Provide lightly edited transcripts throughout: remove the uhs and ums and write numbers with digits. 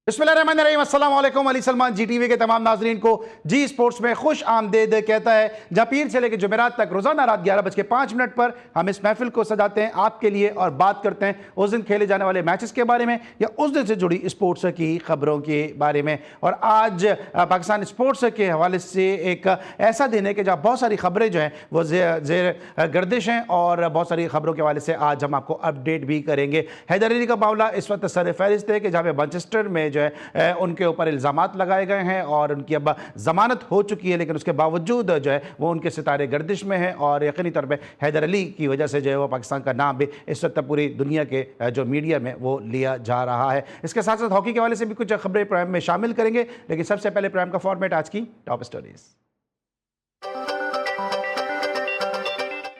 बिस्मिल्लाहिर्रहमानिर्रहीम, अस्सलाम वालेकुम। अली सलमान जी टीवी के तमाम नाजरीन को जी स्पोर्ट्स में खुश आमदेद कहता है, जहाँ पीर से लेकर जुमेरात तक रोजाना रात 11:05 पर हम इस महफिल को सजाते हैं आपके लिए और बात करते हैं उस दिन खेले जाने वाले मैचेस के बारे में या उस दिन से जुड़ी स्पोर्ट्स की खबरों के बारे में। और आज पाकिस्तान स्पोर्ट्स के हवाले से एक ऐसा दिन है कि जहाँ बहुत सारी खबरें जो हैं वो जेर गर्दिश हैं और बहुत सारी खबरों के हवाले से आज हम आपको अपडेट भी करेंगे। हैदर अली का मामला इस वक्त सर फहरिस्त है कि जहाँ पे मैनचेस्टर में जो है उनके ऊपर इल्ज़ामात लगाए गए हैं और उनकी अब जमानत हो चुकी है, लेकिन उसके बावजूद जो है वो उनके सितारे गर्दिश में हैं और यकीनी तौर पे हैदर अली की वजह से जो है वो पाकिस्तान का नाम भी इस वक्त पूरी दुनिया के जो मीडिया में वो लिया जा रहा है। इसके साथ साथ हॉकी के हवाले से भी कुछ खबरें प्रोग्राम में शामिल करेंगे, लेकिन सबसे पहले प्रोग्राम का फॉर्मेट आज की टॉप स्टोरीज।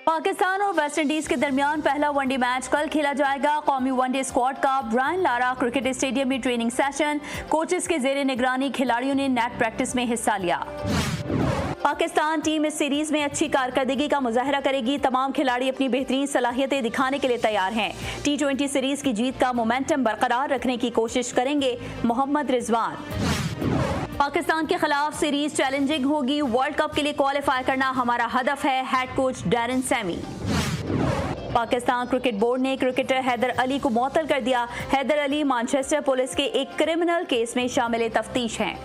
पाकिस्तान और वेस्ट इंडीज के दरमियान पहला वनडे मैच कल खेला जाएगा। कौमी वनडे स्क्वाड का ब्रायन लारा क्रिकेट स्टेडियम में ट्रेनिंग सेशन, कोचेस के जेर निगरानी खिलाड़ियों ने नेट प्रैक्टिस में हिस्सा लिया। पाकिस्तान टीम इस सीरीज में अच्छी कारकर्दगी का मुजाहरा करेगी। तमाम खिलाड़ी अपनी बेहतरीन सलाहियतें दिखाने के लिए तैयार हैं। T20 सीरीज की जीत का मोमेंटम बरकरार रखने की कोशिश करेंगे मोहम्मद रिजवान। पाकिस्तान के खिलाफ सीरीज चैलेंजिंग होगी। वर्ल्ड कप के लिए क्वालिफाई करना हमारा हदफ है, head coach Darren Sami. Pakistan cricket board ने क्रिकेटर हैदर अली को मुअत्तल कर दिया। हैदर अली मैनचेस्टर पुलिस के एक क्रिमिनल केस में शामिल तफ्तीश हैं।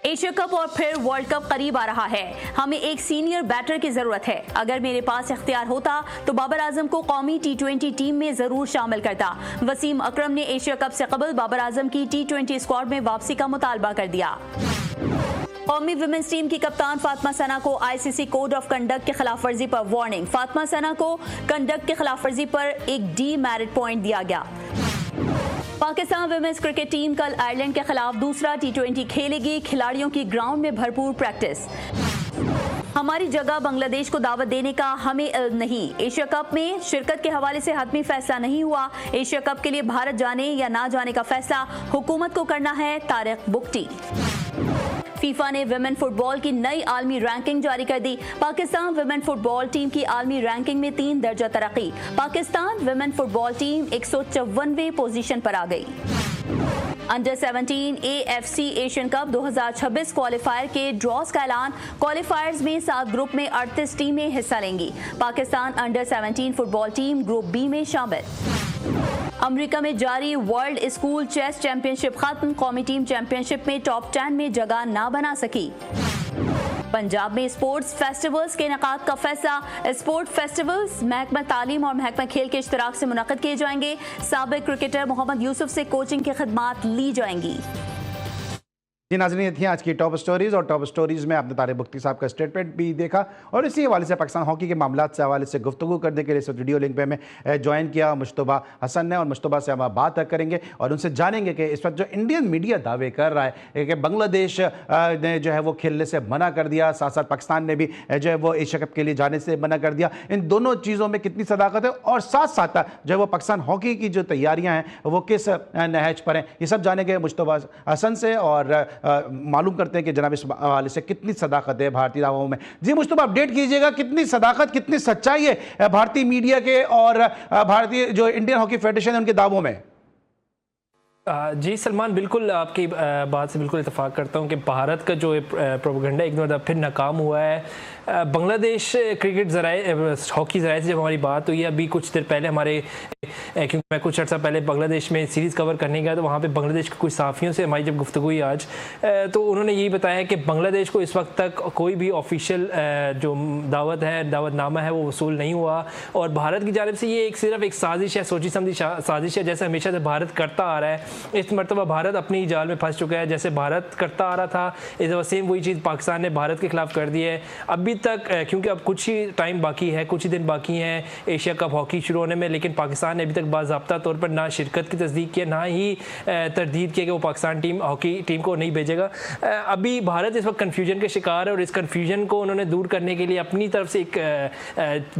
एशिया कप और फिर वर्ल्ड कप करीब आ रहा है। हमें एक सीनियर बैटर की जरूरत है। अगर मेरे पास इख्तियार होता तो बाबर आजम को कौमी T20 टीम में जरूर शामिल करता। वसीम अकरम ने एशिया कप से कबल बाबर आजम की T20 स्क्वाड में वापसी का मुतालबा कर दिया। कौमी विमेंस टीम की कप्तान फातिमा सना को ICC कोड ऑफ कंडक्ट के खिलाफ वर्जी पर वार्निंग। फातिमा सना को कंडक्ट के खिलाफ वर्जी पर एक डीमेरिट पॉइंट दिया गया। पाकिस्तान विमेंस क्रिकेट टीम कल आयरलैंड के खिलाफ दूसरा T20 खेलेगी। खिलाड़ियों की ग्राउंड में भरपूर प्रैक्टिस। हमारी जगह बांग्लादेश को दावत देने का हमें इल्म नहीं। एशिया कप में शिरकत के हवाले से हतमी फैसला नहीं हुआ। एशिया कप के लिए भारत जाने या ना जाने का फैसला हुकूमत को करना है, तारिक बुख्ती। फीफा ने विमेन फुटबॉल की नई आलमी रैंकिंग जारी कर दी। पाकिस्तान विमेन फुटबॉल टीम की आलमी रैंकिंग में 3 दर्जा तरक्की। पाकिस्तान विमेन फुटबॉल टीम 154वें पोजीशन पर आ गई। Under 17 AFC Asian cup 2026 qualifier के ड्रॉज का ऐलान। क्वालिफायर्स में 7 ग्रुप में 38 टीमें हिस्सा लेंगी। Pakistan under 17 football team group B में शामिल। अमेरिका में जारी वर्ल्ड स्कूल चेस चैंपियनशिप खत्म। कौमी टीम चैंपियनशिप में टॉप 10 में जगह ना बना सकी। पंजाब में स्पोर्ट्स फेस्टिवल्स के इनेकाद का फैसला। स्पोर्ट फेस्टिवल्स महकमा तालीम और महकमा खेल के इश्तराक से मुनक़्क़द किए जाएंगे। साबिक़ क्रिकेटर मोहम्मद यूसुफ से कोचिंग की खिदमात ली जाएंगी। जी नाज़रीन, ये थी आज की टॉप स्टोरीज़ और टॉप स्टोरीज़ में आपने तारिक बुख्ती साहब का स्टेटमेंट भी देखा और इसी हवाले से पाकिस्तान हॉकी के मामलात से हवाले से गुफ्तगू करने के लिए इस वीडियो लिंक पे हमें ज्वाइन किया मुश्तबा हसन ने और मुश्तबा से हम बात करेंगे और उनसे जानेंगे कि इस वक्त जो इंडियन मीडिया दावे कर रहा है कि बांग्लादेश ने जो है वो खेलने से मना कर दिया, साथ साथ पाकिस्तान ने भी जो है वो एशिया कप के लिए जाने से मना कर दिया, इन दोनों चीज़ों में कितनी सदाकत है और साथ साथ जो है वो पाकिस्तान हॉकी की जो तैयारियाँ हैं वो किस नहज पर हैं, ये सब जानेंगे मुश्तबा हसन से और मालूम करते हैं कि जनाब इस हवाले से कितनी सदाकत है भारतीय दावों में। जी मुश्तबा, अपडेट कीजिएगा, कितनी सदाकत कितनी सच्चाई है भारतीय मीडिया के और भारतीय जो इंडियन हॉकी फेडरेशन है उनके दावों में। जी सलमान, बिल्कुल आपकी बात से बिल्कुल इत्तेफाक करता हूँ कि भारत का जो प्रोपेगेंडा एक दफ़ा फिर नाकाम हुआ है। बांग्लादेश क्रिकेट ज़राए हॉकी ज़राए से जब हमारी बात हुई, अभी कुछ देर पहले हमारे, क्योंकि मैं कुछ अर्सा पहले बांग्लादेश में सीरीज़ कवर करने गया तो वहाँ पे बांग्लादेश के कुछ सहाफ़ियों से हमारी जब गुफ्तगू हुई आज, तो उन्होंने यही बताया कि बांग्लादेश को इस वक्त तक कोई भी ऑफिशियल जो दावतनामा है वो वसूल नहीं हुआ और भारत की जानिब से ये सिर्फ एक साजिश है, सोची समझी साजिश है, जैसे हमेशा से भारत करता आ रहा है। इस मरतबा भारत अपनी जाल में फंस चुका है, जैसे भारत करता आ रहा था इस दफ़ा सेम वही चीज़ पाकिस्तान ने भारत के खिलाफ कर दी है। अभी तक क्योंकि अब कुछ ही टाइम बाकी है, कुछ ही दिन बाकी हैं एशिया कप हॉकी शुरू होने में, लेकिन पाकिस्तान ने अभी तक बाज़ाब्ता तौर पर ना शिरकत की तस्दीक किया, ना ही तरदीद किया कि वो पाकिस्तान हॉकी टीम को नहीं भेजेगा। अभी भारत इस वक्त कन्फ्यूजन के शिकार है और इस कन्फ्यूजन को उन्होंने दूर करने के लिए अपनी तरफ से एक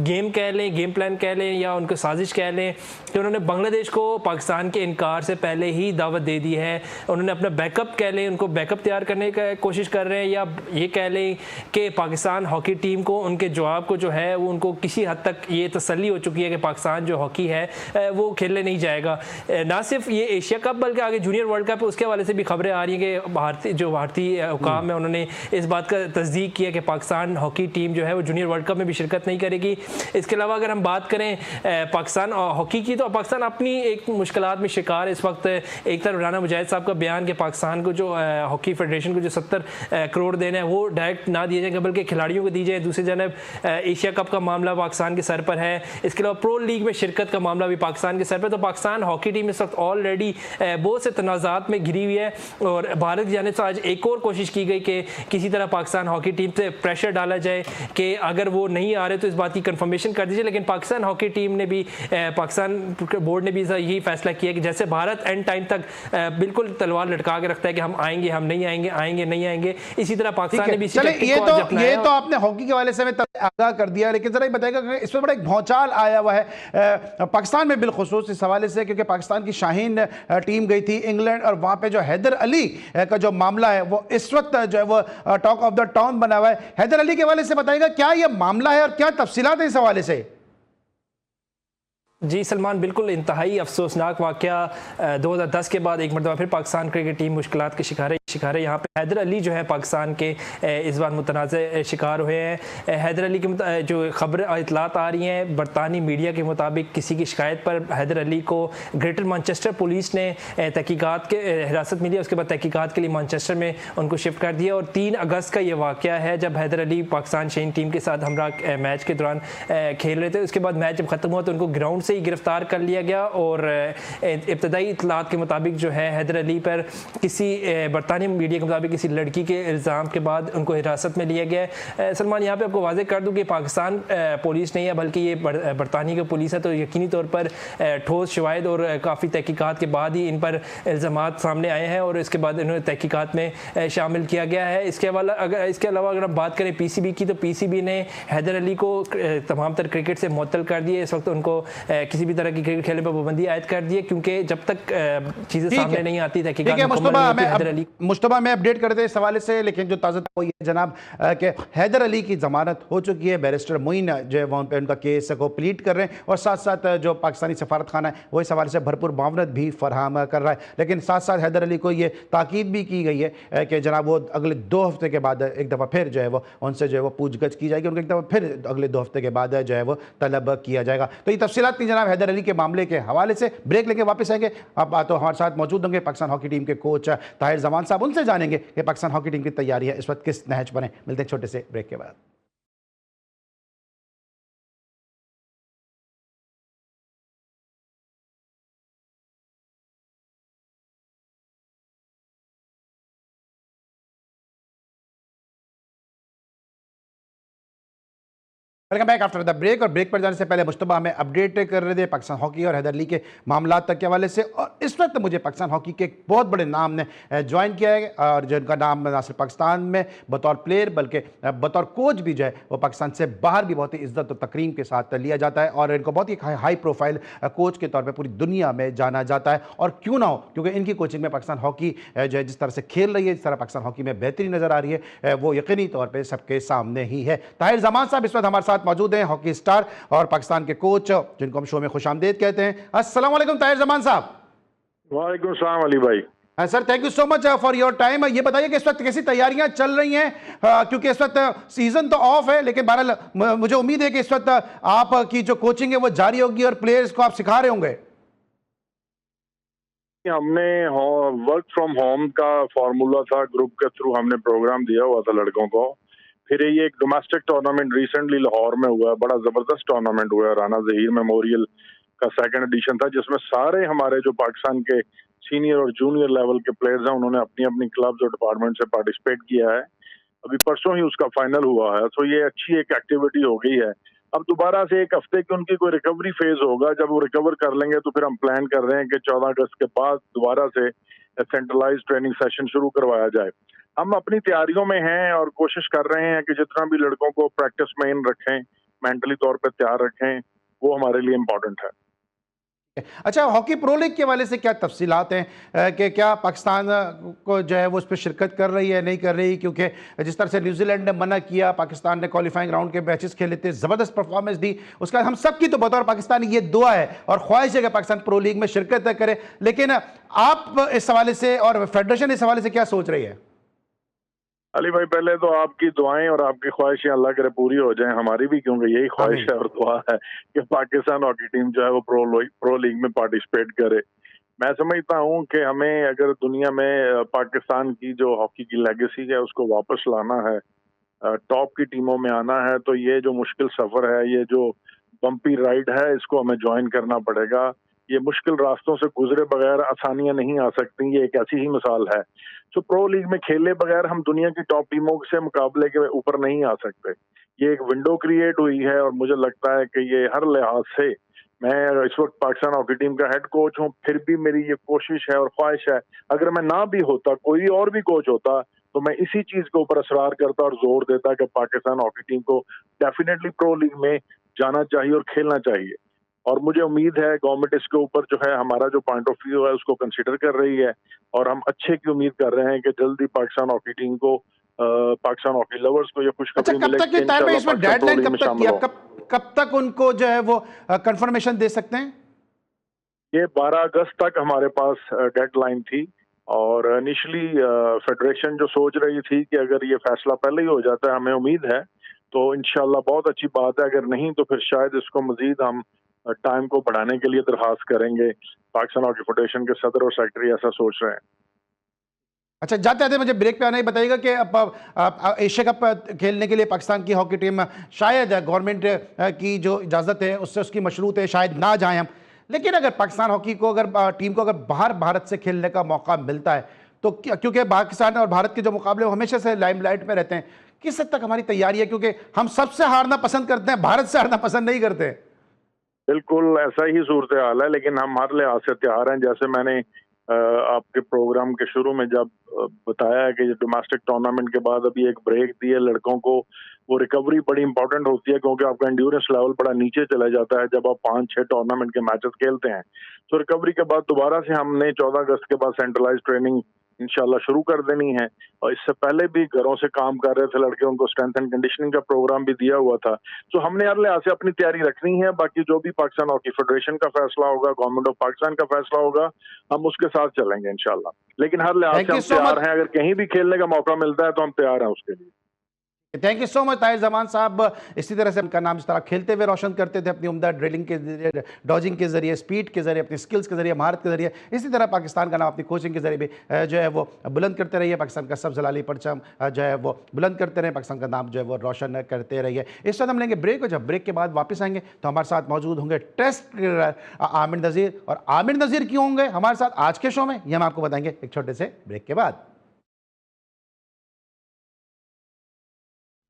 गेम कह लें, गेम प्लान कह लें या उनको साजिश कह लें कि उन्होंने बांग्लादेश को पाकिस्तान के इनकार से पहले ही ही दावत दे दी है। उन्होंने अपना बैकअप कह लें, उनको बैकअप तैयार करने की कोशिश कर रहे हैं, या ये कह लें कि पाकिस्तान हॉकी टीम को उनके जवाब को जो है वो उनको किसी हद तक ये तसल्ली हो चुकी है कि पाकिस्तान जो हॉकी है वो खेलने नहीं जाएगा। ना सिर्फ ये एशिया कप बल्कि आगे जूनियर वर्ल्ड कप है, उसके हवाले से भी खबरें आ रही हैं कि भारतीय हुकाम है उन्होंने इस बात का तस्दीक किया कि पाकिस्तान हॉकी टीम जो है वो जूनियर वर्ल्ड कप में भी शिरकत नहीं करेगी। इसके अलावा अगर हम बात करें पाकिस्तान हॉकी की, तो पाकिस्तान अपनी एक मुश्किलात में शिकार इस वक्त। एक तरफ राना मुजाहिद साहब का बयान कि पाकिस्तान को जो हॉकी फेडरेशन को जो 70 करोड़ देना है वो डायरेक्ट ना दिए जाएंगे बल्कि खिलाड़ियों को दी जाए। दूसरी जानब एशिया कप का मामला पाकिस्तान के सर पर है। इसके अलावा प्रो लीग में शिरकत का मामला भी पाकिस्तान के सर पर। तो पाकिस्तान हॉकी टीम इस वक्त ऑलरेडी बहुत से तनाज़ात में घिरी हुई है और भारत की जानिब से आज एक और कोशिश की गई कि किसी तरह पाकिस्तान हॉकी टीम से प्रेशर डाला जाए कि अगर वो नहीं आ रहे तो इस बात की कंफर्मेशन कर दीजिए। लेकिन पाकिस्तान हॉकी टीम ने भी, पाकिस्तान बोर्ड ने भी यही फैसला किया कि जैसे भारत एंड टाइम तक बिल्कुल तलवार लटका के रखता है कि हम आएंगे, हम नहीं आएंगे, आएंगे नहीं आएंगे, इसी तरह पाकिस्तान ने भी ये तो आपने हॉकी के हवाले से आगाह कर दिया। लेकिन जरा बताएगा कि इसमें बड़ा एक भौचाल आया हुआ है पाकिस्तान में बिलखुसूस इस हवाले से, क्योंकि पाकिस्तान की शाहीन टीम गई थी इंग्लैंड और वहां पे जो हैदर अली का जो मामला है वो इस वक्त जो है वो टॉक ऑफ द टाउन बना हुआ है। हैदर अली के हवाले से बताइएगा क्या ये मामला है और क्या तफसीलात है इस हवाले से। जी सलमान, बिल्कुल इंतहाई अफसोसनाक वाक़या 2010 के बाद एक मरतबा फिर पाकिस्तान क्रिकेट टीम मुश्किलात के शिकार है। यहाँ पे हैदर अली जो है पाकिस्तान के इस बार मुतनाज़ शिकार हुए हैं। हैदर अली की जो खबर इतलात आ रही हैं बरतानी मीडिया के मुताबिक, किसी की शिकायत पर हैदर अली को ग्रेटर मैनचेस्टर पुलिस ने तहकीकात के हिरासत मिली, उसके बाद तहकीकात के लिए मैनचेस्टर में उनको शिफ्ट कर दिया। और 3 अगस्त का ये वाक़या है जब हैदर अली पाकिस्तान शाहीन टीम के साथ हमरा मैच के दौरान खेल रहे थे। उसके बाद मैच जब ख़त्म हुआ तो उनको ग्राउंड से ही गिरफ्तार कर लिया गया और इब्तदाई इतलात के मुताबिक जो है हैदर अली पर किसी बरतानी मीडिया के मुताबिक किसी लड़की के इल्ज़ाम के बाद उनको हिरासत में लिया गया। सलमान, यहाँ पे आपको वाज़ेह कर दूँ कि पाकिस्तान पुलिस नहीं है बल्कि ये बरतानी की पुलिस है, तो यकीनी तौर पर ठोस शवाहिद और काफ़ी तहकीकात के बाद ही इन पर इल्ज़ामात सामने आए हैं और इसके बाद इन्होंने तहकीकात में शामिल किया गया है। इसके अलावा अगर हम बात करें PCB की, तो PCB ने हैदर अली को तमाम तर क्रिकेट से मुअत्तल कर दिए। इस वक्त उनको किसी भी तरह की क्रिकेट खेलने पर पाबंदी आयद कर दी है, क्योंकि जब तक चीज़ें सामने नहीं आती तहकीकात। मुश्तबा में अपडेट करते हैं इस हवाले से, लेकिन जो ताज़ा वो ये जनाब कि हैदर अली की ज़मानत हो चुकी है। बैरिस्टर मोइन जो है वहाँ पे उनका केस को प्लीट कर रहे हैं और साथ साथ जो पाकिस्तानी सफारत खाना है वो इस हवाले से भरपूर मावनत भी फराहम कर रहा है। लेकिन साथ साथ हैदर अली को ये ताकीद भी की गई है कि जनाब वो अगले 2 हफ्ते के बाद एक दफ़ा फिर जो है वो उनसे जो है वो पूछगछ की जाएगी, उनको एक दफ़ा फिर अगले 2 हफ्ते के बाद जो है वो तलब किया जाएगा। तो ये तफसीलात थी जनाब हैदर अली के मामले के हवाले से। ब्रेक लेके वापस आएंगे। अब तो हमारे साथ मौजूद होंगे पाकिस्तान हॉकी टीम के कोच ताहिर जमान साहब, उनसे जानेंगे कि पाकिस्तान हॉकी टीम की तैयारी है इस वक्त किस नहज पर है। मिलते हैं छोटे से ब्रेक के बाद। Welcome back after the break. और ब्रेक पर जाने से पहले मुश्तबा हमें अपडेट कर रहे थे पाकिस्तान हॉकी और हैदर अली के मामला तक के हवाले से। और इस वक्त मुझे पाकिस्तान हॉकी के एक बहुत बड़े नाम ने ज्वाइन किया है और जिनका नाम न सिर्फ पाकिस्तान में बतौर प्लेयर बल्कि बतौर कोच भी जो है वो पाकिस्तान से बाहर भी बहुत ही इज्जत और तकरीम के साथ लिया जाता है और इनको बहुत ही हाई प्रोफाइल कोच के तौर पर पूरी दुनिया में जाना जाता है। और क्यों ना हो, क्योंकि इनकी कोचिंग में पाकिस्तान हॉकी जो है जिस तरह से खेल रही है, जिस तरह पाकिस्तान हॉकी में बेहतरी नजर आ रही है, वो यकीनी तौर पर सबके सामने ही है। ताहिर जमान साहब इस वक्त हमारे साथ मौजूद हैं, हॉकी स्टार और पाकिस्तान के कोच जिनको हम शो में खुशामदीद कहते हैं। अस्सलाम वालेकुम ताहिर जमान साहब। वालेकुम सलाम अली भाई। Sir thank you so much for your time. ये बताइए कि इस वक्त कैसी तैयारियां चल रही हैं, क्योंकि इस वक्त सीजन तो ऑफ है लेकिन बहरहाल मुझे उम्मीद है कि इस वक्त आपकी जो कोचिंग है वो जारी होगी और प्लेयर्स को आप सिखा रहे होंगे। हमने वर्क फ्रॉम होम का फॉर्मूला था, ग्रुप के थ्रू हमने प्रोग्राम दिया हुआ था लड़कों को। फिर ये एक डोमेस्टिक टूर्नामेंट रिसेंटली लाहौर में हुआ, बड़ा जबरदस्त टूर्नामेंट हुआ, राना ज़हीर मेमोरियल का 2nd एडिशन था, जिसमें सारे हमारे जो पाकिस्तान के सीनियर और जूनियर लेवल के प्लेयर्स हैं उन्होंने अपनी अपनी क्लब्स और डिपार्टमेंट से पार्टिसिपेट किया है। अभी परसों ही उसका फाइनल हुआ है, तो ये अच्छी एक एक्टिविटी हो गई है। अब दोबारा से 1 हफ्ते की उनकी कोई रिकवरी फेज होगा, जब वो रिकवर कर लेंगे तो फिर हम प्लान कर रहे हैं कि 14 अगस्त के बाद दोबारा से सेंट्रलाइज ट्रेनिंग सेशन शुरू करवाया जाए। हम अपनी तैयारियों में हैं और कोशिश कर रहे हैं कि जितना भी लड़कों को प्रैक्टिस में इन रखें, मेंटली तौर पर तैयार रखें, वो हमारे लिए इम्पोर्टेंट है। अच्छा, हॉकी प्रो लीग के हवाले से क्या तफसीलात हैं कि क्या पाकिस्तान को जो है वो उस पर शिरकत कर रही है, नहीं कर रही? क्योंकि जिस तरह से न्यूजीलैंड ने मना किया, पाकिस्तान ने क्वालिफाइंग राउंड के मैचेस खेले थे, ज़बरदस्त परफॉर्मेंस दी, उसका हम सब की तो बतौर पाकिस्तानी ये दुआ है और ख्वाहिश है कि पाकिस्तान प्रो लीग में शिरकत करे। लेकिन आप इस हवाले से और फेडरेशन इस हवाले से क्या सोच रही है? अली भाई, पहले तो आपकी दुआएं और आपकी ख्वाहिशें अल्लाह करे पूरी हो जाएं, हमारी भी, क्योंकि यही ख्वाहिश है और दुआ है कि पाकिस्तान हॉकी टीम जो है वो प्रो लीग में पार्टिसिपेट करे। मैं समझता हूं कि हमें अगर दुनिया में पाकिस्तान की जो हॉकी की लेगेसी है उसको वापस लाना है, टॉप की टीमों में आना है, तो ये जो मुश्किल सफर है, ये जो बम्पी राइड है, इसको हमें ज्वाइन करना पड़ेगा। ये मुश्किल रास्तों से गुजरे बगैर आसानियां नहीं आ सकती, ये एक ऐसी ही मिसाल है। तो प्रो लीग में खेले बगैर हम दुनिया की टॉप टीमों से मुकाबले के ऊपर नहीं आ सकते। ये एक विंडो क्रिएट हुई है और मुझे लगता है कि ये हर लिहाज से, मैं इस वक्त पाकिस्तान हॉकी टीम का हेड कोच हूं, फिर भी मेरी ये कोशिश है और ख्वाहिश है, अगर मैं ना भी होता, कोई और भी कोच होता, तो मैं इसी चीज के ऊपर असरार करता और जोर देता कि पाकिस्तान हॉकी टीम को डेफिनेटली प्रो लीग में जाना चाहिए और खेलना चाहिए। और मुझे उम्मीद है गवर्नमेंट इसके ऊपर जो है, हमारा जो पॉइंट ऑफ व्यू है उसको कंसिडर कर रही है और हम अच्छे की उम्मीद कर रहे हैं कि जल्दी पाकिस्तान हॉकी टीम को, पाकिस्तान हॉकी लवर्स को ये खुशखबरी कब तक ये टाइम है इसमें डेडलाइन कब तक की, कब तक उनको जो है वो कंफर्मेशन दे सकते हैं? ये 12 अगस्त तक हमारे पास डेडलाइन थी और इनिशियली फेडरेशन जो सोच रही थी कि अगर ये फैसला पहले ही हो जाता है, हमें उम्मीद है तो इंशाल्लाह बहुत अच्छी बात है, अगर नहीं तो फिर शायद इसको मजीद हम टाइम को बढ़ाने के लिए दरखास्त करेंगे। पाकिस्तान हॉकी फेडरेशन के सदर और सेक्रेटरी ऐसा सोच रहे हैं। अच्छा, जाते जाते मुझे ब्रेक पे आना ही बताइएगा कि अब एशिया कप खेलने के लिए पाकिस्तान की हॉकी टीम शायद गवर्नमेंट की जो इजाज़त है उससे उसकी मशरूत है, शायद ना जाएं हम, लेकिन अगर पाकिस्तान हॉकी को अगर टीम को अगर बाहर भारत से खेलने का मौका मिलता है तो क्योंकि पाकिस्तान और भारत के जो मुकाबले हमेशा से लाइमलाइट में रहते हैं, किस हद तक हमारी तैयारी है? क्योंकि हम सबसे हारना पसंद करते हैं, भारत से हारना पसंद नहीं करते। बिल्कुल ऐसा ही सूरत हाल है, लेकिन हम हर लिहाज से तैयार हैं। जैसे मैंने आपके प्रोग्राम के शुरू में जब बताया है कि डोमेस्टिक टूर्नामेंट के बाद अभी एक ब्रेक दी है लड़कों को, वो रिकवरी बड़ी इंपॉर्टेंट होती है क्योंकि आपका एंड्योरेंस लेवल बड़ा नीचे चला जाता है जब आप 5-6 टूर्नामेंट के मैचेस खेलते हैं। तो रिकवरी के बाद दोबारा से हमने 14 अगस्त के बाद सेंट्रलाइज ट्रेनिंग इंशाल्लाह शुरू कर देनी है और इससे पहले भी घरों से काम कर रहे थे लड़के, उनको स्ट्रेंथ एंड कंडीशनिंग का प्रोग्राम भी दिया हुआ था। तो हमने हर लिहाज से अपनी तैयारी रखनी है। बाकी जो भी पाकिस्तान हॉकी फेडरेशन का फैसला होगा, गवर्नमेंट ऑफ पाकिस्तान का फैसला होगा, हम उसके साथ चलेंगे इंशाल्लाह। लेकिन हर लिहाज से हम तैयार हैं, अगर कहीं भी खेलने का मौका मिलता है तो हम तैयार हैं उसके लिए। Thank you so much Tahir Zaman साहब। इसी तरह से उनका नाम इस तरह खेलते हुए रोशन करते थे अपनी उम्दा ड्रिलिंग के जरिए, डॉजिंग के जरिए, स्पीड के जरिए, अपनी स्किल्स के जरिए, महारत के जरिए। इसी तरह पाकिस्तान का नाम अपनी कोचिंग के जरिए भी जो है वो बुलंद करते रहिए। पाकिस्तान का सब जलाली परचम जो है वो बुलंद करते रहे, पाकिस्तान का नाम जो है वो रोशन करते रहिए। इस वक्त हम लेंगे ब्रेक और जब ब्रेक के बाद वापस आएंगे तो हमारे साथ मौजूद होंगे टेस्ट क्रिकेटर आमिर नज़ीर। और आमिर नज़ीर क्यों होंगे हमारे साथ आज के शो में, ये हम आपको बताएंगे एक छोटे से ब्रेक के बाद।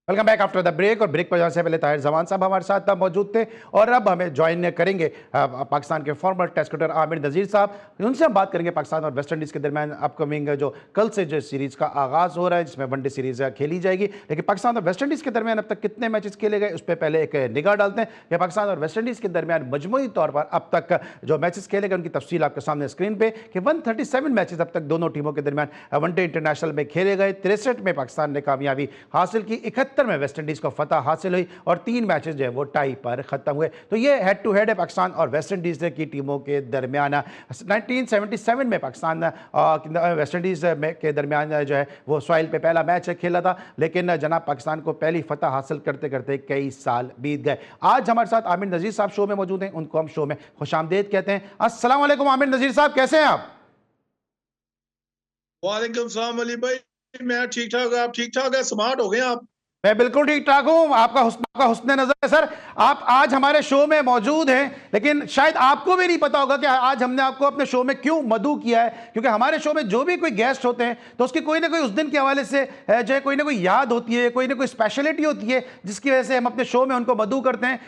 Welcome back after the break. और ब्रेक पर जाने से पहले ताहिर जमान साहब हमारे साथ मौजूद थे और अब हमें ज्वाइन करेंगे पाकिस्तान के फॉर्मर टेस्ट क्रिकेटर आमिर नज़ीर साहब। उनसे हम बात करेंगे पाकिस्तान और वेस्ट इंडीज़ के दरमियान अपकमिंग जो कल से जो सीरीज़ का आगाज़ हो रहा है, जिसमें वनडे सीरीज़ खेली जाएगी। लेकिन पाकिस्तान और वेस्ट इंडीज़ के दरमियान अब तक कितने मैचेस खेले गए उस पर पहले एक निगाह डालते हैं कि पाकिस्तान और वेस्ट इंडीज़ के दरमियान मजमूई तौर पर अब तक जो मैचेस खेले गए उनकी तफसील आपके सामने स्क्रीन पर कि 137 मैचेस अब तक दोनों टीमों के दरमियान वनडे इंटरनेशनल में खेले गए। 63 में पाकिस्तान ने कामयाबी हासिल की, 71 में वेस्ट इंडीज़ को फतह हासिल हुई और 3 मैचेस जो है वो टाई पर खत्म हुए। तो ये हेड टू हेड है पाकिस्तान और वेस्ट इंडीज़ की टीमों के दरमियान। 1977 में पाकिस्तान वेस्ट इंडीज़ के दरमियान जो है वो सॉइल पे पहला मैच खेला था, लेकिन जनाब पाकिस्तान को पहली फतह हासिल करते करते कई साल बीत गए। आज हमारे साथ आमिर नज़ीर साहब शो में मौजूद हैं, उनको हम शो में खुशामदीद कहते हैं। अस्सलाम वालेकुम आमिर नज़ीर साहब, कैसे हैं आप? वालेकुम सलाम अली भाई, मैं ठीक ठाक, आप ठीक ठाक है? स्मार्ट हो गए आप? मैं बिल्कुल ठीक ठाक हूं। आपका हुस्न नजर है सर। आप आज हमारे शो में मौजूद हैं, लेकिन शायद आपको भी नहीं पता होगा कि आज हमने आपको अपने शो में क्यों मदऊ किया है, क्योंकि हमारे शो में जो भी कोई गेस्ट होते हैं तो उसकी कोई ना कोई उस दिन के हवाले से जो है कोई ना कोई याद होती है, कोई ना कोई स्पेशलिटी होती है जिसकी वजह से हम अपने शो में उनको मदऊ करते हैं।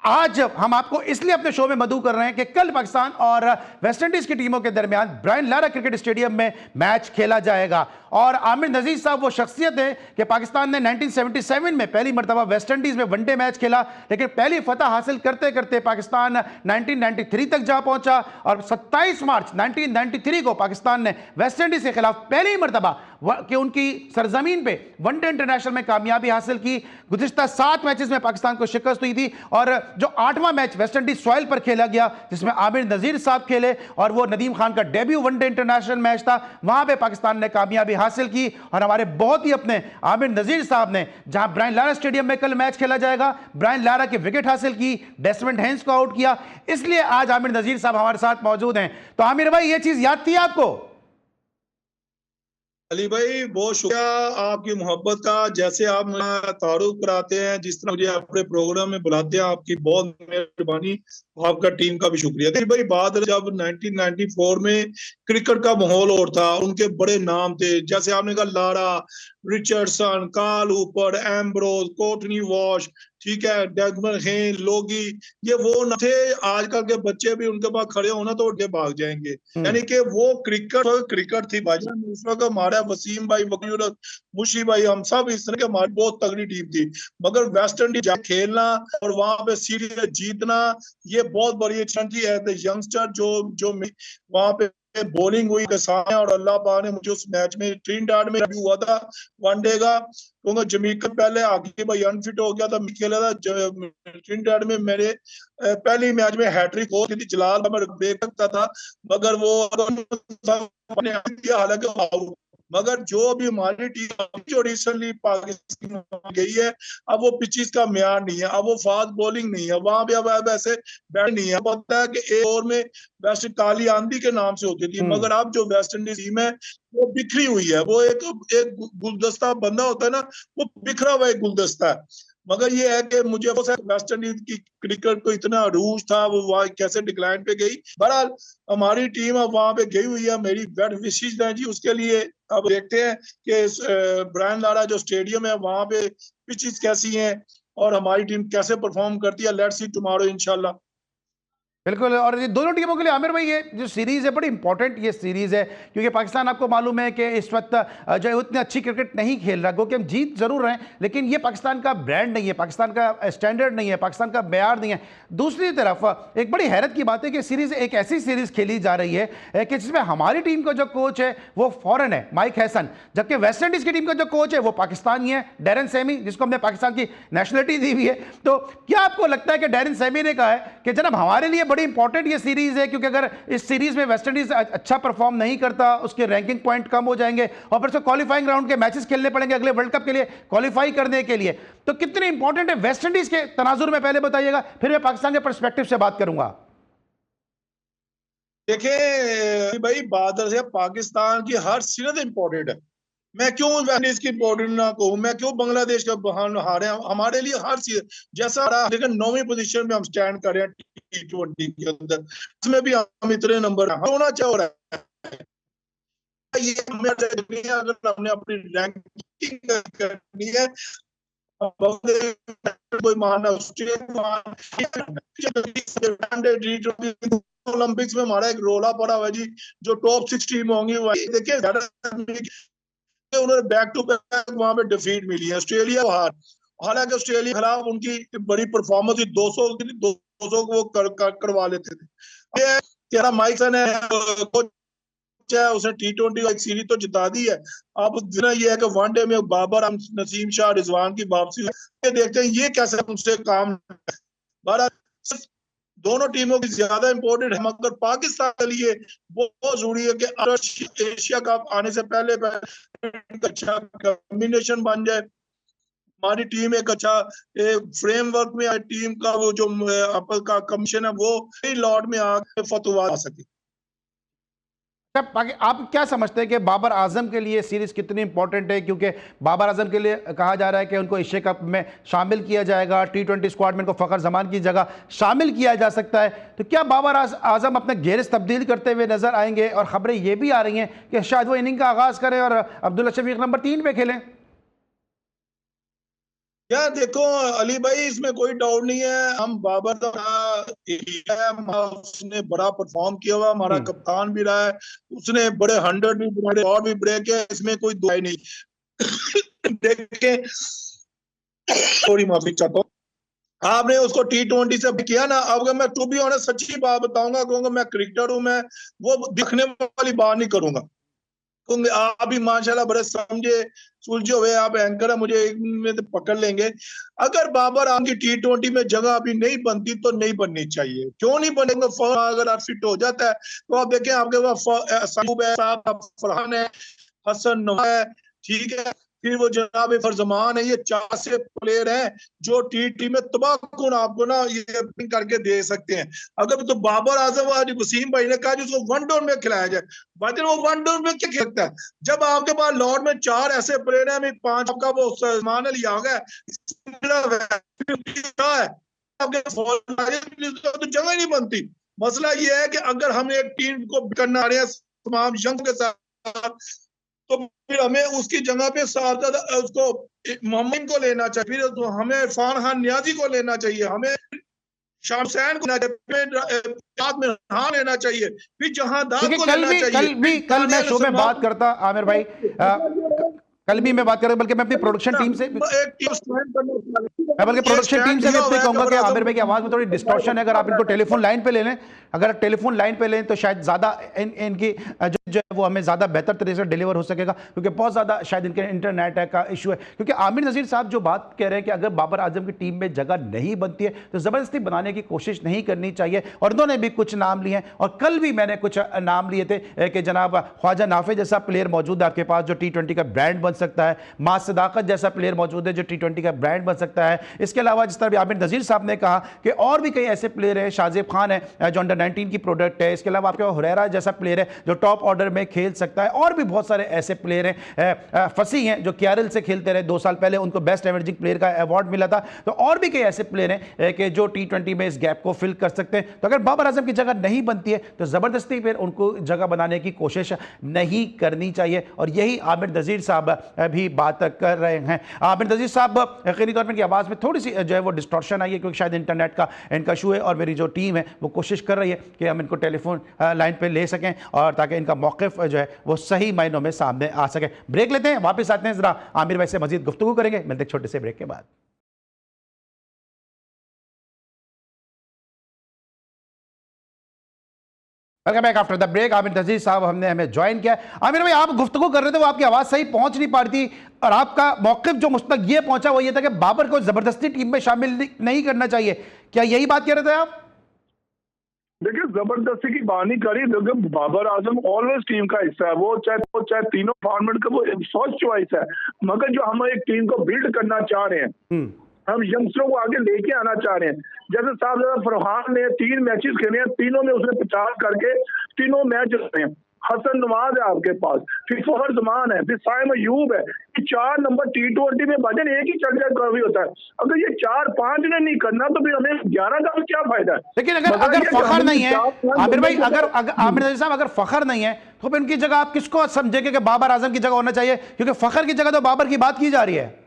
आज हम आपको इसलिए अपने शो में मदऊ कर रहे हैं कि कल पाकिस्तान और वेस्टइंडीज की टीमों के दरमियान ब्रायन लारा क्रिकेट स्टेडियम में मैच खेला जाएगा। और आमिर नजीर साहब वो शख्सियत है कि पाकिस्तान ने 1977 में पहली मरतबा वेस्टइंडीज में वनडे मैच खेला, लेकिन पहली फतह हासिल करते करते पाकिस्तान 1993 तक जा पहुंचा और 27 मार्च 1993 को पाकिस्तान ने वेस्टइंडीज के खिलाफ पहली मरतबा कि उनकी सरजमीन पे वनडे इंटरनेशनल में कामयाबी हासिल की। गुज़िश्ता 7 मैचेस में पाकिस्तान को शिकस्त हुई थी और जो 8वां मैच वेस्टइंडीज सॉइल पर खेला गया जिसमें आमिर नजीर साहब खेले और वो नदीम खान का डेब्यू वनडे इंटरनेशनल मैच था, वहां पे पाकिस्तान ने कामयाबी हासिल की और हमारे बहुत ही अपने आमिर नजीर साहब ने, जहां ब्रायन लारा स्टेडियम में कल मैच खेला जाएगा, ब्रायन लारा की विकेट हासिल की, डेस्मंड हेंस को आउट किया। इसलिए आज आमिर नजीर साहब हमारे साथ मौजूद हैं। तो आमिर भाई, ये चीज याद थी आपको? अली भाई बहुत शुक्रिया आपकी मोहब्बत का, जैसे आप मेरा तारुफ कराते हैं, जिस तरह मुझे अपने प्रोग्राम में बुलाते हैं, आपकी बहुत मेहरबानी। आपका टीम का भी शुक्रिया। देखिए भाई, बात जब 1994 में क्रिकेट का माहौल और था, उनके बड़े नाम थे, जैसे आपने कहा Lara, Richardson, Carl Hooper, Ambrose, Courtney Walsh, ठीक है, डेस्मंड हेन, लोगी, ये वो न थे। आजकल के बच्चे भी उनके पास खड़े होना तो उठे भाग जाएंगे। यानी कि वो क्रिकेट थी भाईजान। उस वक्त हमारा वसीम भाई, वकील, मुशी भाई, हम सब इस तरह के, हमारी बहुत तगड़ी टीम थी। मगर वेस्ट इंडीज खेलना और वहां पे सीरीज जीतना, ये बहुत बड़ी क्षण थी। यंगस्टर जो वहां पे बॉलिंग हुई के सामने, और अल्लाह पाक ने मुझे उस मैच में ट्रिनिडाद में डेब्यू हुआ था वनडे का, क्योंकि जमीका पहले आगे भाई अनफिट हो गया था, खेला था ट्रिनिडाद में। मेरे पहली मैच में हैट्रिक हो गई थी, जलाल मैं देख सकता था, मगर वो हालांकि मगर जो अभी हमारी टीम जो रिसेंटली पाकिस्तान गई है, अब वो पिचेस का म्यार नहीं है, अब वो फास्ट बॉलिंग नहीं है, वहां पे अब ऐसे बैट नहीं है। पता है कि एक ओवर में वेस्ट काली आंधी के नाम से होती थी, मगर अब जो वेस्ट इंडीज टीम है वो बिखरी हुई है। वो एक गुलदस्ता बंदा होता है ना, वो बिखरा हुआ एक गुलदस्ता है। मगर ये है कि मुझे वेस्ट इंडीज की क्रिकेट को इतना अरूज था, वो वहां कैसे डिक्लाइन पे गई। बहरहाल हमारी टीम अब वहां पे गई हुई है, मेरी बेस्ट विशेष है जी उसके लिए। अब देखते हैं कि ब्रायन लारा जो स्टेडियम है वहां पे पिचेस कैसी हैं और हमारी टीम कैसे परफॉर्म करती है। लेट्स सी टुमारो इंशाल्लाह। बिल्कुल। और ये दोनों टीमों के लिए आमिर भाई, ये जो सीरीज़ है बड़ी इंपॉर्टेंट ये सीरीज़ है, क्योंकि पाकिस्तान आपको मालूम है कि इस वक्त जो है उतनी अच्छी क्रिकेट नहीं खेल रहा, क्योंकि हम जीत जरूर रहे हैं, लेकिन ये पाकिस्तान का ब्रांड नहीं है, पाकिस्तान का स्टैंडर्ड नहीं है, पाकिस्तान का मेयार नहीं है। दूसरी तरफ एक बड़ी हैरत की बात है कि सीरीज़ एक ऐसी सीरीज़ खेली जा रही है कि जिसमें हमारी टीम का जो कोच है वो फॉरेन है, माइक हैसन, जबकि वेस्ट इंडीज़ की टीम का जो कोच है वो पाकिस्तानी है, डैरन सैमी, जिसको हमने पाकिस्तान की नेशनलिटी दी हुई है। तो क्या आपको लगता है कि डैरन सैमी ने कहा है कि जनाब हमारे लिए बड़ी इंपॉर्टेंट ये सीरीज है, क्योंकि अगर इस सीरीज में वेस्ट इंडीज अच्छा परफॉर्म नहीं करता, उसके रैंकिंग पॉइंट कम हो जाएंगे और फिर से क्वालिफाइंग राउंड के मैचेस खेलने पड़ेंगे अगले वर्ल्ड कप के लिए क्वालिफाई करने के लिए, तो कितनी इंपॉर्टेंट है वेस्ट इंडीज के तनाजुर में पहले बताइएगा, फिर मैं पाकिस्तान के पर्सपेक्टिव से बात करूंगा। देखिए भाई, बात है पाकिस्तान की हर सीरीज इंपॉर्टेंट है। मैं क्यों वेस्ट इंडीज की इंपॉर्टेंट ना कहूं, मैं क्यों बांग्लादेश का हारे, हमारे लिए हर चीज जैसा, लेकिन 9वीं पोजीशन में हम स्टैंड कर रहे हैं T20 के अंदर, इसमें भी हम इतने नंबर होना चाह रहा है। ये अगर हमने अपनी रैंकिंग करनी है, कोई महान ओलंपिक्स में हमारा एक रोला पड़ा हुआ जी, जो टॉप 6 टीम होंगी। देखिए उन्होंने बैक टू बैक वहां पे डिफीट मिली है। ऑस्ट्रेलिया हार, हालांकि ऑस्ट्रेलिया के खिलाफ उनकी बड़ी परफॉर्मेंस थी, 200 वो करवा लेते थे। माइक सन है कोच है, उसने T20 का एक सीरीज तो जिता दी है। अब ये है कि वनडे में बाबर, नसीम शाह, रिजवान की वापसी, ये देखते हैं ये कैसे उनसे काम। दोनों टीमों की ज्यादा इंपॉर्टेंट है, मगर पाकिस्तान के लिए बहुत जरूरी है कि एशिया कप आने से पहले अच्छा कॉम्बिनेशन बन जाए, हमारी टीम एक अच्छा फ्रेमवर्क में टीम का वो जो का कमीशन है वो लॉट में आके फतवा आ सके। आप क्या समझते हैं कि बाबर आजम के लिए सीरीज कितनी इंपॉर्टेंट है, क्योंकि बाबर आजम के लिए कहा जा रहा है कि उनको एशिया कप में शामिल किया जाएगा, T20 स्क्वाड में उनको फखर जमान की जगह शामिल किया जा सकता है, तो क्या बाबर आजम अपने गेरस तब्दील करते हुए नजर आएंगे? और खबरें ये भी आ रही हैं कि शायद वो इनिंग का आगाज करें और अब्दुल्ला शफीक नंबर 3 पे खेलें। यार देखो अली भाई, इसमें कोई डाउट नहीं है, हम बाबर उसने बड़ा परफॉर्म किया हुआ, हमारा कप्तान भी रहा है, उसने बड़े 100 भी बड़े और भी ब्रेक किया, इसमें कोई दुआई नहीं। देखे, थोड़ी माफी चाहता हूँ, आपने उसको T20 से किया ना। अब मैं टू बी ऑनेस्ट सच्ची बात बताऊंगा, क्योंकि मैं क्रिकेटर हूं, मैं वो दिखने वाली बात नहीं करूंगा, क्योंकि आप भी माशाल्लाह बड़े समझे सुलझे हुए आप एंकर है, मुझे एक में तो पकड़ लेंगे। अगर बाबर आजम की T20 में जगह अभी नहीं बनती तो नहीं बननी चाहिए। क्यों नहीं बनेंगे? अगर फिट हो जाता है तो आप देखें, आपके पास फरहान है, हसन नवाज है, ठीक है, फिर वो जनाब फरजमान है, ये 4 से प्लेयर हैं जो T20 में तबाहकुन आपको ना ये करके दे सकते हैं। अगर तो बाबर आजम, आज वसीम भाई ने कहा जिसको वन डाउन में खिलाया जाए, बात वो वन डाउन में क्या खेलता है? जब आपके पास लॉर्ड में 4 ऐसे प्लेयर हैं, 5 आपका वो सलमान अली आ गया है, आपके तो जगह नहीं बनती। मसला ये है कि अगर हम एक टीम को करना रहे हैं तमाम यंग के साथ, तो फिर हमें उसकी जगह पे उसको मोहम्मद को लेना चाहिए, फिर तो हमें इरफान खान नियाजी को लेना चाहिए, हमें शाम हुसैन को लेना चाहिए, फिर जहांदार को लेना चाहिए। कल मैं शो में बात करता आमिर भाई, कल भी मैं बात कर रहा हूं, बल्कि मैं अपनी प्रोडक्शन टीम से मैं भी कहूंगा कि आमिर भाई की आवाज में थोड़ी डिस्टॉर्शन है। अगर आप इनको टेलीफोन लाइन पे ले लें, अगर टेलीफोन लाइन पे लें तो शायद ज्यादा इनकी जो है वो हमें ज्यादा बेहतर तरीके से डिलीवर हो सकेगा, क्योंकि बहुत ज्यादा शायद इनके इंटरनेट का इशू है। क्योंकि आमिर नजीर साहब जो बात कह रहे हैं कि अगर बाबर आजम की टीम में जगह नहीं बनती है तो जबरदस्ती बनाने की कोशिश नहीं करनी चाहिए, और उन्होंने भी कुछ नाम लिए हैं, और कल भी मैंने कुछ नाम लिए थे कि जनाब ख्वाजा नाफे जैसा प्लेयर मौजूद है आपके पास जो T20 का ब्रांड बन सकता है, मां सदाकत जैसा प्लेयर मौजूद है जो T20 का ब्रांड बन सकता है। इसके अलावा जिस तरह भी आमिर नजीर साहब ने कहा कि और भी कई ऐसे प्लेयर हैं, शाहजेब खान है जो अंडर 19 की प्रोडक्ट है, इसके अलावा आपके हुरैरा जैसा प्लेयर है जो टॉप ऑर्डर में खेल सकता है, और भी बहुत सारे ऐसे प्लेयर हैं, फसी हैं जो केआरएल से खेलते रहे, 2 साल पहले उनको बेस्ट एमर्जिंग प्लेयर का अवार्ड मिला था। तो और भी कई ऐसे प्लेयर हैं कि जो T20 में इस गैप को फिल कर सकते हैं। तो अगर बाबर आजम की जगह नहीं बनती है तो जबरदस्ती फिर उनको जगह बनाने की कोशिश नहीं करनी चाहिए, और यही आमिर नजीर साहब भी बात कर रहे हैं। आमिर नजीर साहब यकीनी तौर पर इनकी आवाज में थोड़ी सी जो है वो डिस्टॉर्शन आई है, क्योंकि शायद इंटरनेट का इनका इशू है, और मेरी जो टीम है वो कोशिश कर रही है कि हम इनको टेलीफोन लाइन पे ले सकें, और ताकि इनका मौक़िफ़ जो है वो सही मायनों में सामने आ सके। ब्रेक लेते हैं, वापस आते हैं, जरा आमिर भाई से मजीद गुफ्तगू करेंगे, मिलते हैं छोटे से ब्रेक के बाद। Welcome back after the break. Aamir Nazir sahab हमने हमें ज्वाइन किया। आमिर भाई, आप गुफ्तगू कर रहे थे, वो आपकी आवाज सही पहुंच नहीं पा रही थी, और आपका मौक़िफ़ जो मुझ तक ये पहुंचा वो ये था कि बाबर को जबरदस्ती टीम में शामिल नहीं करना चाहिए। क्या यही बात कह रहे थे आप? देखिए, जबरदस्ती की बात नहीं करी, लेकिन बाबर आजम ऑलवेज टीम का हिस्सा है, वो चाहे तीनों फॉर्मेट का वो फर्स्ट चॉइस है। मगर जो हम एक टीम को बिल्ड करना चाह रहे हैं, हम यंगस्टरों को आगे लेके आना चाह रहे हैं, जैसे साहब फरहान ने 3 मैचेस खेले हैं, तीनों में उसने 50 करके तीनों मैच जीते हैं। हसन नवाज है आपके पास, फिर फहर जमान है, फिर साइम अयूब है, 4 नंबर T20 में भजन एक ही चर्चा कभी होता है। अगर ये 4-5 ने नहीं करना तो फिर हमें 11 का क्या फायदा है? लेकिन अगर फखर नहीं है आमिर भाई, अगर आमिर नजीर साहब अगर फखर नहीं है तो फिर उनकी जगह आप किसको समझेंगे कि बाबर आजम की जगह होना चाहिए? क्योंकि फखर की जगह तो बाबर की बात की जा रही है।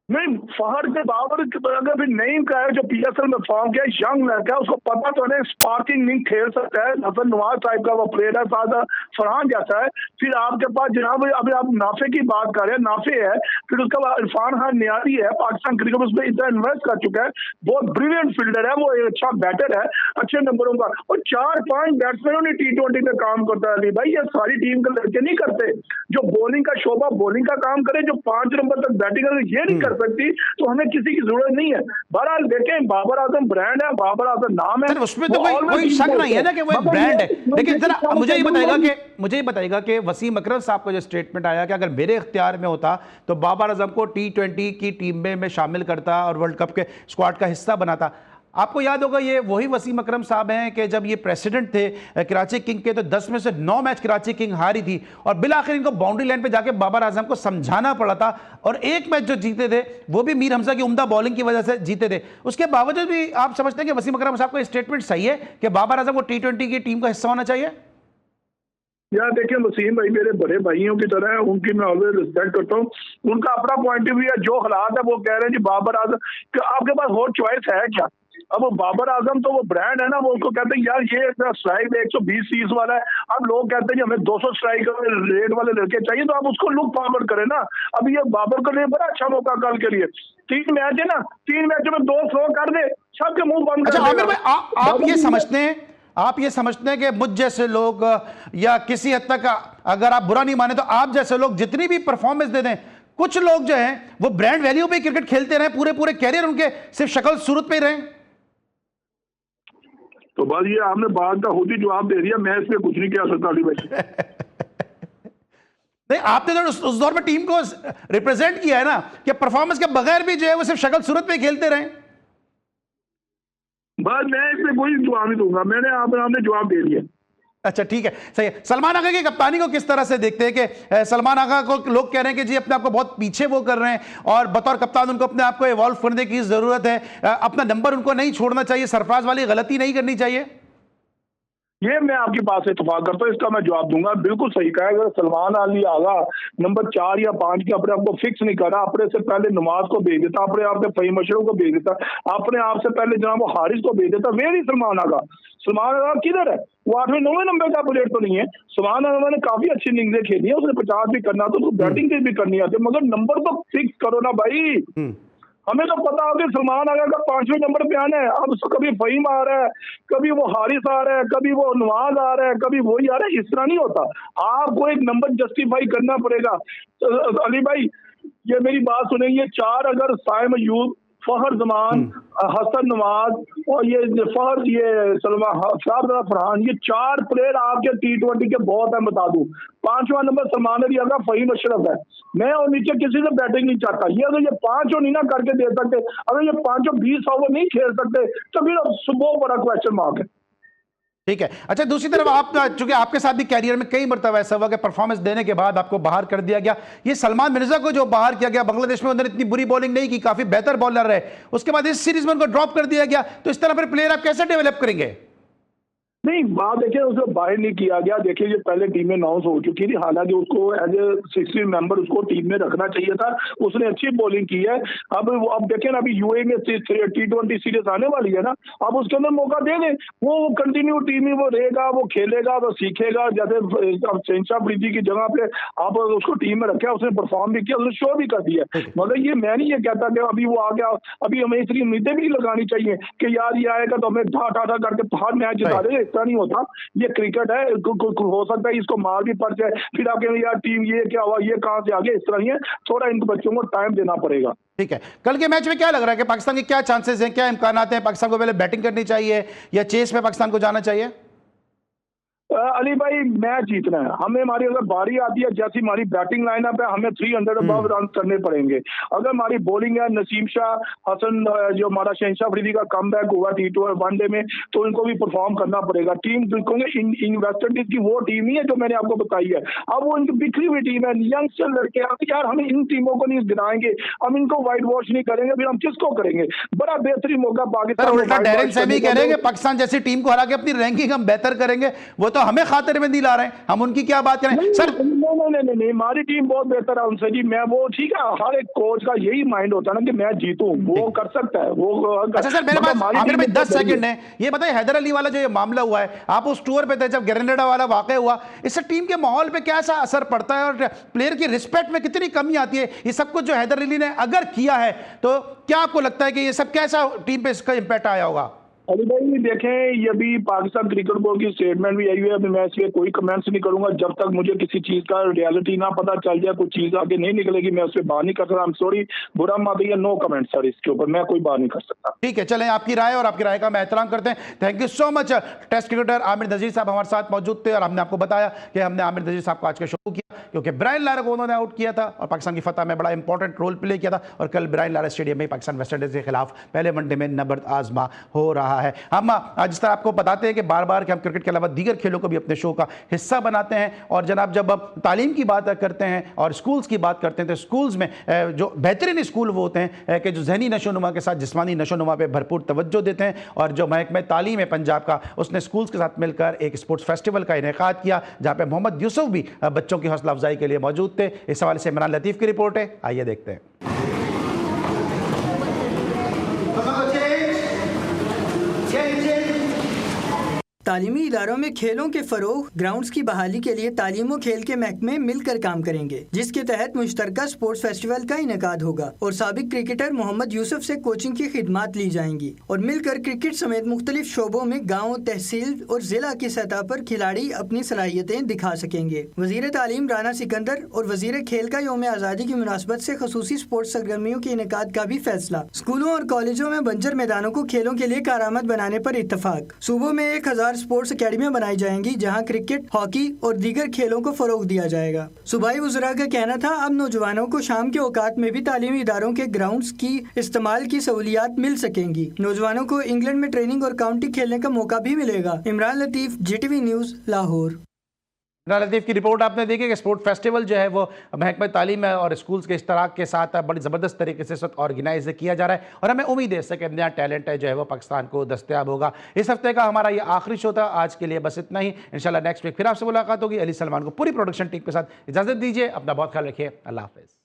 नहीं, फहर के बाबर अगर भी नईम का है जो PSL में फॉर्म किया, यंग लड़का है, उसको पता तो नहीं स्पार्किंग नहीं खेल सकता है। हसन नवाज टाइप का वो प्लेयर है, सादा फरहान जैसा है। फिर आपके पास जनाब अभी आप नाफे की बात कर रहे हैं, नाफे है, फिर उसके बाद इरफान खान नियाजी है, पाकिस्तान क्रिकेट उसमें इतना इन्वेस्ट कर चुका है, बहुत ब्रिलियंट फील्डर है, वो एक अच्छा बैटर है, अच्छे नंबरों का, और 4-5 बैट्समैनों ने T20 में काम करता है। भाई ये सारी टीम के लड़के नहीं करते, जो बॉलिंग का शोभा बॉलिंग का काम करे, जो 5 नंबर तक बैटिंग करे, ये नहीं सकती, तो हमें किसी की जरूरत नहीं है। बहरहाल देखें, बाबर आजम ब्रांड है, बाबर आजम नाम है, उसमें तो कोई शक नहीं है ना कि वो एक ब्रांड है। लेकिन जरा मुझे ये बताइएगा कि वसीम अकरम साहब का जो स्टेटमेंट आया कि अगर मेरे इख्तियार में होता तो बाबर आजम को T20 की टीम में शामिल करता और वर्ल्ड कप के स्क्वाड का हिस्सा बनाता। आपको याद होगा ये वही वसीम अकरम साहब हैं कि जब ये प्रेसिडेंट थे कराची किंग के तो 10 में से 9 मैच कराची किंग हारी थी, और बिलाखिर इनको बाउंड्री लाइन पे जाके बाबर आजम को समझाना पड़ा था, और एक मैच जो जीते थे वो भी मीर हमजा की उम्दा बॉलिंग की वजह से जीते थे। उसके बावजूद भी आप समझते हैं कि वसीम अकरम साहब का स्टेटमेंट सही है कि बाबर आजम को T20 की टीम का हिस्सा होना चाहिए? यार देखिए, वसीम भाई मेरे बड़े भाइयों की तरह है, उनकी मैं ऑलवेज रिस्पेक्ट करता हूँ। उनका अपना पॉइंट ऑफ व्यू है, जो हालात है वो कह रहे हैं जी बाबर आजम कि आपके पास और चॉइस है क्या? अब वो बाबर आजम तो वो ब्रांड है ना, वो उसको कहते हैं यार ये स्ट्राइक 120 सीज वाला है। अब लोग कहते हैं जी हमें 200 स्ट्राइक रेट वाले लड़के चाहिए, तो आप उसको लुक फॉरवर्ड करें ना। अब ये बाबर के लिए बड़ा अच्छा मौका कल के लिए, 3 मैच है ना, 3 मैचों में 2 स्लो कर दे, सबके मुंह बंद कर अच्छा आमिर देगा। भाई, आप ये समझते हैं कि मुझ जैसे लोग या किसी हद तक, अगर आप बुरा नहीं माने तो आप जैसे लोग जितनी भी परफॉर्मेंस दे दें, कुछ लोग जो हैं वो ब्रांड वैल्यू पे क्रिकेट खेलते रहे, पूरे पूरे कैरियर उनके सिर्फ शक्ल सूरत पे ही रहे? तो बस ये आपने बात का खुद ही जवाब दे दिया, मैं इसमें कुछ नहीं कह सकता अली भाई। नहीं, आपने तो उस दौर में टीम को रिप्रेजेंट किया है ना, कि परफॉर्मेंस के बगैर भी जो है वो सिर्फ शक्ल सूरत पे खेलते रहे। बस मैं इसमें कोई जवाब नहीं दूंगा, आपने जवाब दे दिया। अच्छा ठीक है, सही है। सलमान आगा की कप्तानी को किस तरह से देखते हैं कि सलमान आगा को लोग कह रहे हैं कि जी अपने आप को बहुत पीछे वो कर रहे हैं और बतौर कप्तान उनको अपने आप को इवॉल्व करने की जरूरत है, अपना नंबर उनको नहीं छोड़ना चाहिए, सरफराज वाली गलती नहीं करनी चाहिए? ये मैं आपकी बात से इत्तेफाक करता हूँ, इसका मैं जवाब दूंगा। बिल्कुल सही कहा, अगर सलमान अली आगा नंबर 4 या 5 के अपने आप को फिक्स नहीं करा, अपने से पहले नमाज को भेज देता, अपने आप से फहीम अशरफ को भेज देता, अपने आप से पहले जनाब वो हारिस को भेज देता, वेरी सलमान आगा किधर है? वो 8वें 9वें नंबर का प्लेयर तो नहीं है। सलमान आगा ने काफी अच्छी इनिंग्सें खेली है, उसने 50 भी करना तो बैटिंग भी करनी आती है, मगर नंबर तो फिक्स करो ना भाई। हमें तो पता हो कि सलमान आगा का 5वें नंबर पे आना है। अब कभी फहीम आ रहा है, कभी वो हारिस आ रहा है, कभी वो नवाज आ रहा है, कभी वही आ रहा है, इस तरह नहीं होता। आपको एक नंबर जस्टिफाई करना पड़ेगा। अली भाई ये मेरी बात सुने, ये 4 अगर साइम अयूब, फहर जमान, हसन नवाज और ये फहर, ये शाहजहां फरहान, ये 4 प्लेयर आपके T20 के बहुत है, बता दूं। 5वां नंबर सलमान अली आगा, फहीम अशरफ है। मैं और नीचे किसी से बैटिंग नहीं चाहता। ये अगर ये 5 नहीं ना करके दे सकते, अगर ये 5 20 ओवर नहीं खेल सकते, तो फिर बहुत बड़ा क्वेश्चन मार्क है। ठीक है। अच्छा दूसरी तरफ आप, चूंकि आपके साथ भी कैरियर में कई मरतबा ऐसा हुआ कि परफॉर्मेंस देने के बाद आपको बाहर कर दिया गया, ये सलमान मिर्जा को जो बाहर किया गया, बांग्लादेश में उन्होंने इतनी बुरी बॉलिंग नहीं की, काफी बेहतर बॉलर रहे, उसके बाद इस सीरीज में उनको ड्रॉप कर दिया गया, तो इस तरह फिर प्लेयर आप कैसे डेवलप करेंगे? नहीं, बात देखिए उसको बाहर नहीं किया गया। देखिए ये पहले टीम में अनाउंस हो चुकी थी, हालांकि उसको एज ए 16 मेंबर उसको टीम में रखना चाहिए था। उसने अच्छी बॉलिंग की है। अब देखिए ना, अभी यूए में T20 सीरीज आने वाली है ना, अब उसके अंदर मौका दे दें, वो कंटिन्यू टीम में वो रहेगा, वो खेलेगा, वो सीखेगा। जैसे शहनशाह अफरीदी की जगह पे आप उसको टीम में रखे, उसने परफॉर्म भी किया, उसने शो भी कर दिया। मगर ये मैं नहीं ये कहता कि अभी वो आ गया, अभी हमें इतनी उम्मीदें भी लगानी चाहिए कि यार ये आएगा तो हमें ढा करके हर मैच जिता देगा, नहीं होता। ये क्रिकेट है, हो सकता है इसको मार भी पड़ जाए, फिर आप कहेंगे यार टीम ये क्या हुआ, ये कहां से आ गया। इस तरह ही है, थोड़ा इन बच्चों को टाइम देना पड़ेगा। ठीक है, कल के मैच में क्या लग रहा है कि पाकिस्तान के क्या चांसेस हैं, क्या इम्कान हैं? पाकिस्तान को पहले बैटिंग करनी चाहिए या चेस में पाकिस्तान को जाना चाहिए? अली भाई मैच जीतना है हमें। हमारी अगर बारी आती है, जैसी हमारी बैटिंग लाइनअप है, हमें 300 अबव रन करने पड़ेंगे। अगर हमारी बॉलिंग है, नसीम शाह, हसन, जो हमारा शहनशाह अफरीदी का कमबैक हुआ T20 वनडे में, तो इनको भी परफॉर्म करना पड़ेगा। टीम वेस्ट इंडीज की वो टीम ही है जो मैंने आपको बताई है। अब वो इनकी बिखरी हुई टीम है, यंगस्टर लड़के। अब यार हम इन टीमों को नहीं गिराएंगे, हम इनको व्हाइट वॉश नहीं करेंगे, फिर हम किसको करेंगे? बड़ा बेहतरीन मौका पाकिस्तान। उल्टा डेरेन सैमी कह रहे हैं पाकिस्तान जैसी टीम को हरा के अपनी रैंकिंग हम बेहतर करेंगे, वो तो हमें खातिर में नहीं ला रहे हैं, हम उनकी क्या बात करें सर? नहीं, हमारी टीम बहुत बेहतर है उनसे जी। मैं वो ठीक है, हर एक कोच का यही माइंड होता है ना कि मैं जीतूं, वो कर सकता है वो। अच्छा सर, मेरे पास आमिर भाई 10 सेकंड है, ये बताइए हैदर अली वाला जो ये मामला हुआ है, आप उस टूर पे थे जब ग्रेनेडा वाला वाकया हुआ, इससे टीम के माहौल पे कैसा असर पड़ता है और प्लेयर की रिस्पेक्ट में कितनी कमी आती है? ये सब कुछ जो हैदर अली ने अगर किया है, तो क्या आपको लगता है कि ये सब कैसा टीम पे इसका इंपैक्ट आया होगा? अली भाई देखें, ये भी पाकिस्तान क्रिकेट बोर्ड की स्टेटमेंट भी आई हुई है। अभी मैं इसलिए कोई कमेंट्स नहीं करूंगा जब तक मुझे किसी चीज का रियलिटी ना पता चल जाए, कुछ चीज आगे नहीं निकलेगी, मैं उससे बात नहीं कर सकता। सॉरी, बुरा मत मानिए, नो कमेंट सर, इसके ऊपर मैं कोई बात नहीं कर सकता। ठीक है, चलें, आपकी राय और आपकी राय का मैं एहतराम करते हैं। Thank you so much. Test cricketer Aamir Nazir sahab हमारे साथ मौजूद थे और हमने आपको बताया कि हमने आमिर नजीर साहब को आज का शो किया क्योंकि ब्रायन लारा को उन्होंने आउट किया था और पाकिस्तान की फतह में बड़ा इंपॉर्टेंट रोल प्ले किया था। और कल ब्रायन लारा स्टेडियम में पाकिस्तान वेस्ट इंडीज के खिलाफ पहले वनडे में नबर्द आजमा हो रहा रहा है। हम जिस तरह आपको बताते हैं कि बार बार कि हम क्रिकेट के अलावा दीगर खेलों को भी अपने शो का हिस्सा बनाते हैं, और जनाब जब तालीम की बात करते हैं और स्कूल्स की बात करते हैं तो स्कूल्स में जो बेहतरीन स्कूल वो होते हैं कि जो जहनी नशोनुमा के साथ जिस्मानी नशोनुमा पे भरपूर तवज्जो देते हैं। और जो महकमा तालीम है पंजाब का, उसने स्कूल्स के साथ मिलकर एक स्पोर्ट्स फेस्टिवल का इनेकाद किया, जहाँ पे मोहम्मद यूसुफ भी बच्चों की हौसला अफजाई के लिए मौजूद थे। इस हवाले से इमरान लतीफ़ की रिपोर्ट है, आइए देखते हैं। तालीमी इदारों में खेलों के फरोग, ग्राउंड्स की बहाली के लिए तालीम व खेल के महकमे मिलकर काम करेंगे, जिसके तहत मुश्तरका स्पोर्ट्स फेस्टिवल का इनेकाद होगा और साबिक क्रिकेटर मोहम्मद यूसुफ से कोचिंग की खिदमात ली जाएंगी और मिलकर क्रिकेट समेत मुख्तलिफ शोबों में गाँव, तहसील और जिला की सतह पर खिलाड़ी अपनी सलाहियतें दिखा सकेंगे। वजीर तालीम राना सिकंदर और वजीर खेल का यौम आज़ादी की मुनासबत से खसूसी स्पोर्ट्स सरगर्मियों के इनेकाद का भी फैसला। स्कूलों और कॉलेजों में बंजर मैदानों को खेलों के लिए कारआमद बनाने पर इत्तफाक। सूबों में 1000 स्पोर्ट्स अकेडमियां बनाई जाएंगी, जहां क्रिकेट, हॉकी और दीगर खेलों को फरोग दिया जाएगा। सूबाई वज़रा का कहना था अब नौजवानों को शाम के औकात में भी तालीमी इदारों के ग्राउंड्स की इस्तेमाल की सहूलियात मिल सकेंगी। नौजवानों को इंग्लैंड में ट्रेनिंग और काउंटी खेलने का मौका भी मिलेगा। इमरान लतीफ़, GTV न्यूज़, लाहौर। लतीफ़ की रिपोर्ट आपने देखी कि स्पोर्ट फेस्टिवल जो है वो महकमा तालीम और स्कूल्स के इश्तराक के साथ बड़ी ज़बरदस्त तरीके से इस वक्त ऑर्गेनाइज किया जा रहा है, और हमें उम्मीद है इससे कि नया टैलेंट है जो है वो पाकिस्तान को दस्तयाब होगा। इस हफ्ते का हमारा ये आखिरी शो था, आज के लिए बस इतना ही। इंशाल्लाह नेक्स्ट वीक फिर आपसे मुलाकात होगी। अली सलमान को पूरी प्रोडक्शन टीम के साथ इजाज़त दीजिए, अपना बहुत ख्याल रखिए, अल्लाह हाफ़िज़।